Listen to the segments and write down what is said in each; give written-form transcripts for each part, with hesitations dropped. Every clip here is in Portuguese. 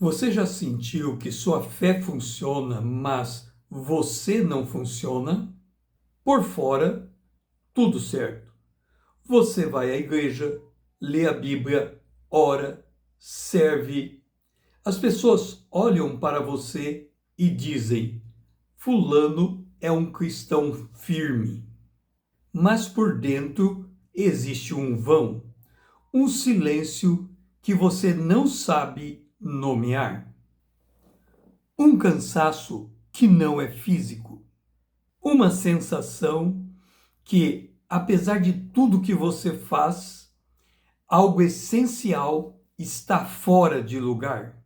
Você já sentiu que sua fé funciona, mas você não funciona? Por fora, tudo certo. Você vai à igreja, lê a Bíblia, ora, serve. As pessoas olham para você e dizem: Fulano é um cristão firme. Mas por dentro existe um vão, um silêncio que você não sabe nomear. Um cansaço que não é físico. Uma sensação que, apesar de tudo que você faz, algo essencial está fora de lugar.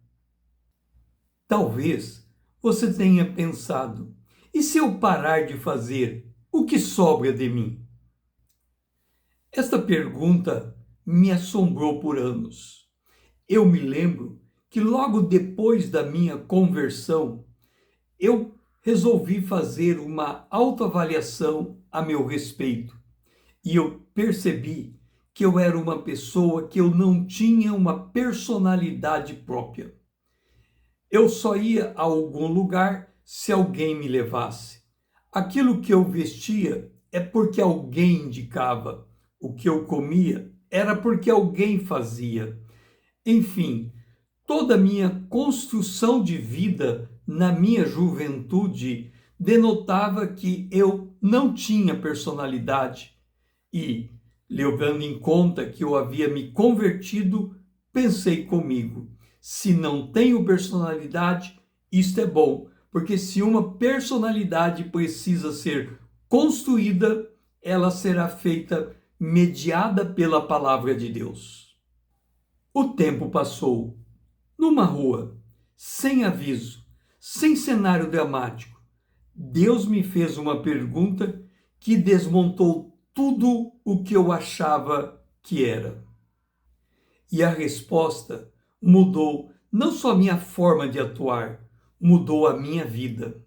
Talvez você tenha pensado: e se eu parar de fazer, o que sobra de mim? Esta pergunta me assombrou por anos. Eu me lembro que logo depois da minha conversão, eu resolvi fazer uma autoavaliação a meu respeito. E eu percebi que eu era uma pessoa que eu não tinha uma personalidade própria. Eu só ia a algum lugar se alguém me levasse. Aquilo que eu vestia é porque alguém indicava. O que eu comia era porque alguém fazia. Enfim, toda a minha construção de vida na minha juventude denotava que eu não tinha personalidade. E, levando em conta que eu havia me convertido, pensei comigo: se não tenho personalidade, isto é bom, porque se uma personalidade precisa ser construída, ela será feita mediada pela palavra de Deus. O tempo passou. Numa rua, sem aviso, sem cenário dramático, Deus me fez uma pergunta que desmontou tudo o que eu achava que era. E a resposta mudou não só a minha forma de atuar, mudou a minha vida.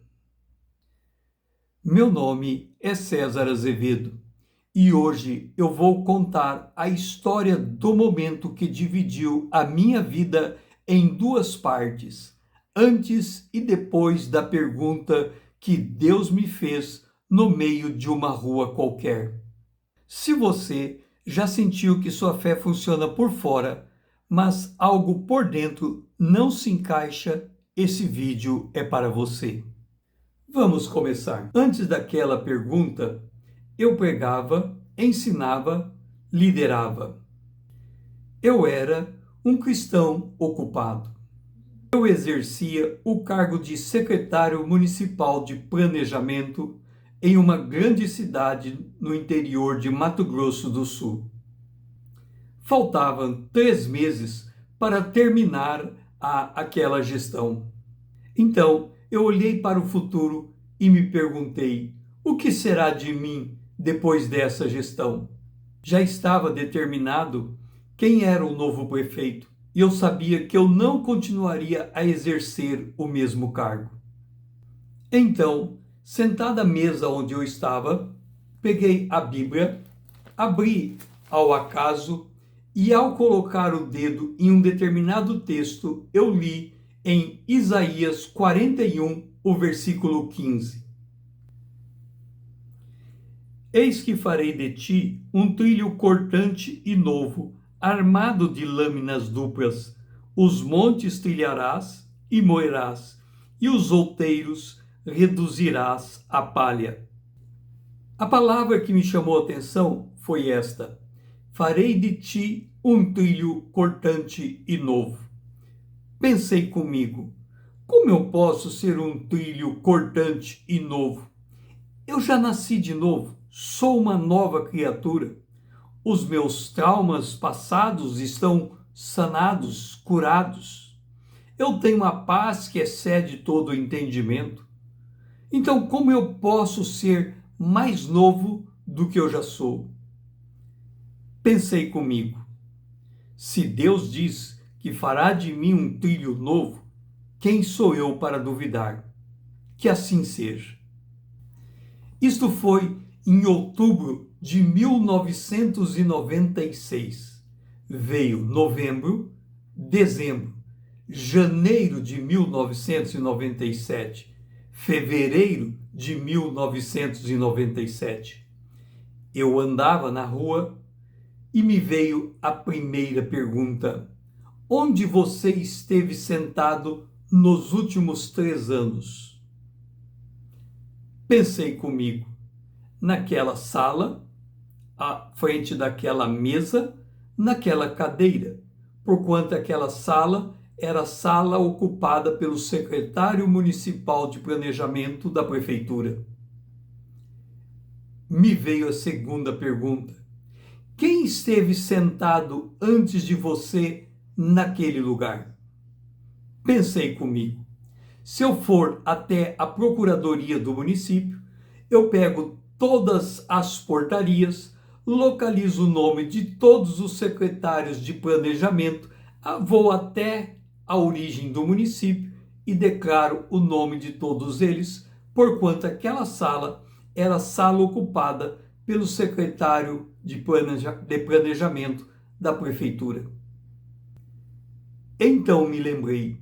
Meu nome é César Azevedo e hoje eu vou contar a história do momento que dividiu a minha vida em duas partes, antes e depois da pergunta que Deus me fez no meio de uma rua qualquer. Se você já sentiu que sua fé funciona por fora, mas algo por dentro não se encaixa, esse vídeo é para você. Vamos começar. Antes daquela pergunta, eu pregava, ensinava, liderava. Eu era um cristão ocupado. Eu exercia o cargo de secretário municipal de planejamento em uma grande cidade no interior de Mato Grosso do Sul. Faltavam 3 meses para terminar aquela gestão. Então, eu olhei para o futuro e me perguntei: o que será de mim depois dessa gestão? Já estava determinado quem era o novo prefeito e eu sabia que eu não continuaria a exercer o mesmo cargo. Então, sentado à mesa onde eu estava, peguei a Bíblia, abri ao acaso e, ao colocar o dedo em um determinado texto, eu li em Isaías 41, o versículo 15. Eis que farei de ti um trilho cortante e novo, armado de lâminas duplas. Os montes trilharás e moerás, e os outeiros reduzirás a palha. A palavra que me chamou a atenção foi esta: farei de ti um trilho cortante e novo. Pensei comigo: como eu posso ser um trilho cortante e novo? Eu já nasci de novo, sou uma nova criatura. Os meus traumas passados estão sanados, curados. Eu tenho uma paz que excede todo o entendimento. Então, como eu posso ser mais novo do que eu já sou? Pensei comigo: se Deus diz que fará de mim um trilho novo, quem sou eu para duvidar? Que assim seja. Isto foi em outubro de 1996. Veio novembro, dezembro, janeiro de 1997, fevereiro de 1997. Eu andava na rua e me veio a primeira pergunta: onde você esteve sentado nos últimos 3 anos? Pensei comigo, naquela sala, à frente daquela mesa, naquela cadeira, porquanto aquela sala era a sala ocupada pelo secretário municipal de planejamento da prefeitura. Me veio a segunda pergunta: quem esteve sentado antes de você naquele lugar? Pensei comigo, se eu for até a procuradoria do município, eu pego todas as portarias, localizo o nome de todos os secretários de planejamento, vou até a origem do município e declaro o nome de todos eles, porquanto aquela sala era a sala ocupada pelo secretário de planejamento da prefeitura. Então me lembrei,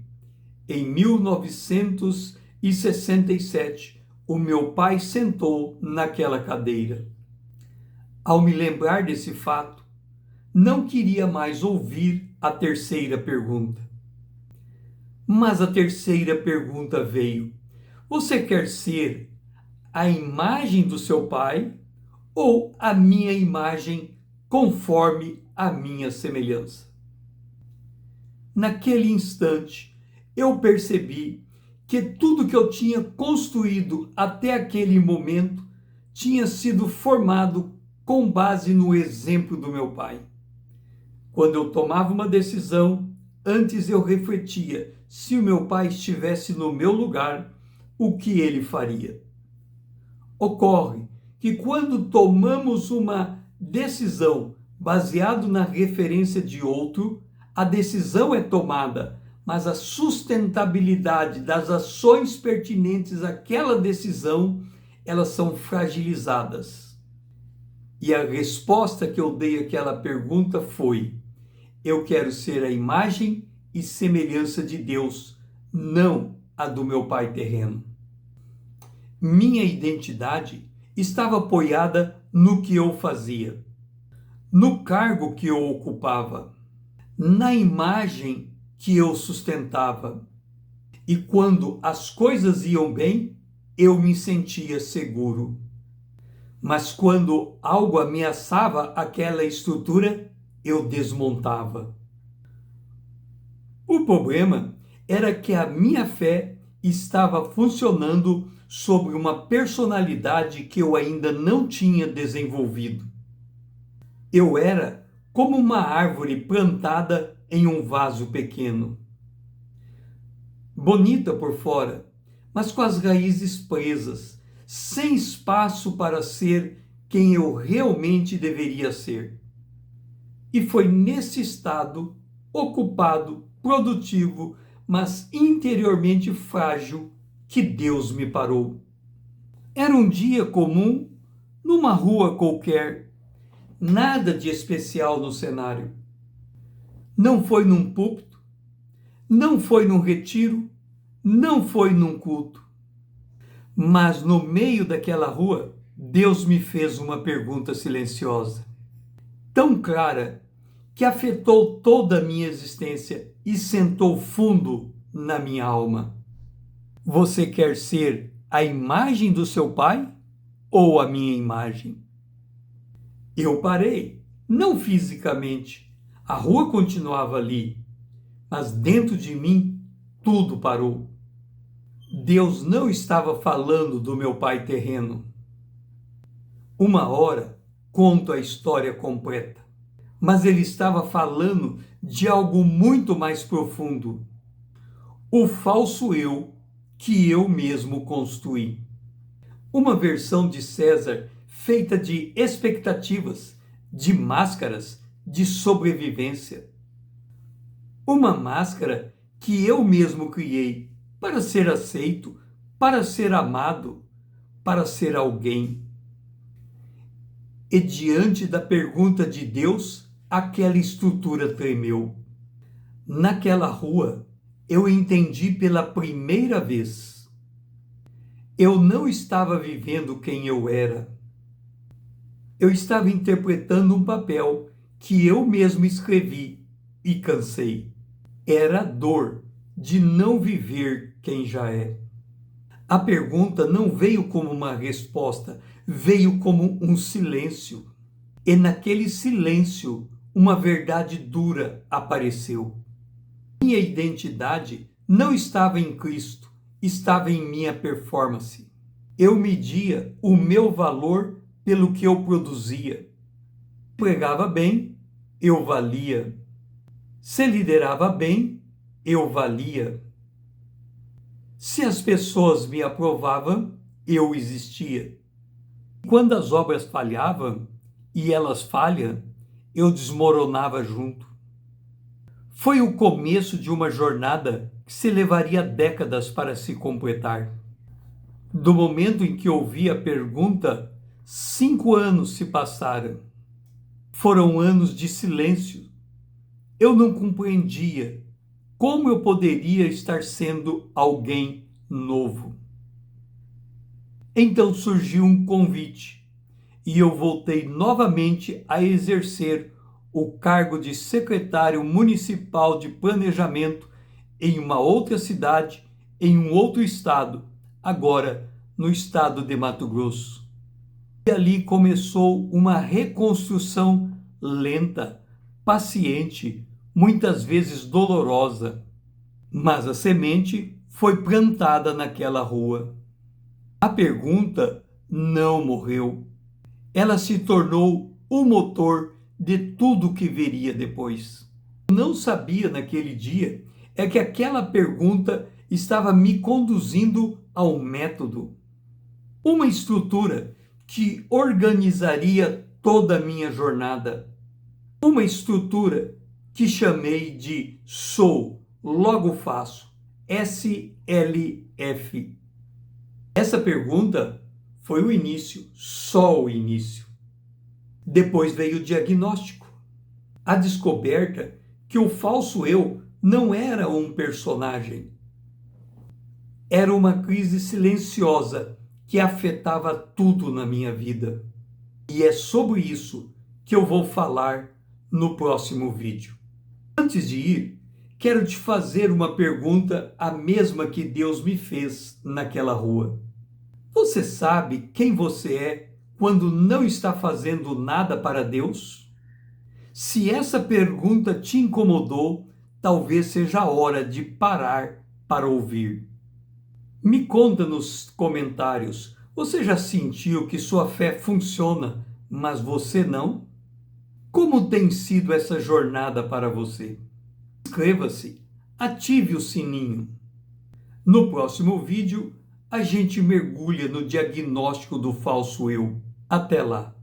em 1967, o meu pai sentou naquela cadeira. Ao me lembrar desse fato, não queria mais ouvir a terceira pergunta. Mas a terceira pergunta veio: você quer ser a imagem do seu pai ou a minha imagem conforme a minha semelhança? Naquele instante, eu percebi que tudo que eu tinha construído até aquele momento tinha sido formado com base no exemplo do meu pai. Quando eu tomava uma decisão, antes eu refletia se o meu pai estivesse no meu lugar, o que ele faria. Ocorre que quando tomamos uma decisão baseado na referência de outro, a decisão é tomada, mas a sustentabilidade das ações pertinentes àquela decisão, elas são fragilizadas. E a resposta que eu dei àquela pergunta foi: eu quero ser a imagem e semelhança de Deus, não a do meu pai terreno. Minha identidade estava apoiada no que eu fazia, no cargo que eu ocupava, na imagem que eu sustentava. E quando as coisas iam bem, eu me sentia seguro. Mas quando algo ameaçava aquela estrutura, eu desmontava. O problema era que a minha fé estava funcionando sobre uma personalidade que eu ainda não tinha desenvolvido. Eu era como uma árvore plantada em um vaso pequeno. Bonita por fora, mas com as raízes presas, sem espaço para ser quem eu realmente deveria ser. E foi nesse estado, ocupado, produtivo, mas interiormente frágil, que Deus me parou. Era um dia comum, numa rua qualquer, nada de especial no cenário. Não foi num púlpito, não foi num retiro, não foi num culto. Mas no meio daquela rua, Deus me fez uma pergunta silenciosa, tão clara, que afetou toda a minha existência e sentou fundo na minha alma. Você quer ser a imagem do seu pai ou a minha imagem? Eu parei, não fisicamente. A rua continuava ali, mas dentro de mim tudo parou. Deus não estava falando do meu pai terreno. Uma hora conto a história completa, mas ele estava falando de algo muito mais profundo. O falso eu que eu mesmo construí. Uma versão de César feita de expectativas, de máscaras, de sobrevivência. Uma máscara que eu mesmo criei para ser aceito, para ser amado, para ser alguém. E diante da pergunta de Deus, aquela estrutura tremeu. Naquela rua, eu entendi pela primeira vez. Eu não estava vivendo quem eu era. Eu estava interpretando um papel que eu mesmo escrevi e cansei. Era a dor de não viver quem já é. A pergunta não veio como uma resposta, veio como um silêncio. E naquele silêncio, uma verdade dura apareceu. Minha identidade não estava em Cristo, estava em minha performance. Eu media o meu valor pelo que eu produzia. Pregava bem, eu valia. Se liderava bem, eu valia. Se as pessoas me aprovavam, eu existia. Quando as obras falhavam, e elas falham, eu desmoronava junto. Foi o começo de uma jornada que se levaria décadas para se completar. Do momento em que ouvi a pergunta, 5 anos se passaram. Foram anos de silêncio. Eu não compreendia como eu poderia estar sendo alguém novo. Então surgiu um convite e eu voltei novamente a exercer o cargo de secretário municipal de planejamento em uma outra cidade, em um outro estado, agora no estado de Mato Grosso. E ali começou uma reconstrução lenta, paciente, muitas vezes dolorosa. Mas a semente foi plantada naquela rua. A pergunta não morreu. Ela se tornou o motor de tudo que viria depois. Eu não sabia naquele dia é que aquela pergunta estava me conduzindo ao método. Uma estrutura que organizaria toda a minha jornada. Uma estrutura que chamei de Sou, Logo Faço, SLF. Essa pergunta foi o início, só o início. Depois veio o diagnóstico. A descoberta que o falso eu não era um personagem. Era uma crise silenciosa que afetava tudo na minha vida. E é sobre isso que eu vou falar no próximo vídeo. Antes de ir, quero te fazer uma pergunta, a mesma que Deus me fez naquela rua. Você sabe quem você é quando não está fazendo nada para Deus? Se essa pergunta te incomodou, talvez seja a hora de parar para ouvir. Me conta nos comentários, você já sentiu que sua fé funciona, mas você não? Como tem sido essa jornada para você? Inscreva-se, ative o sininho. No próximo vídeo, a gente mergulha no diagnóstico do falso eu. Até lá!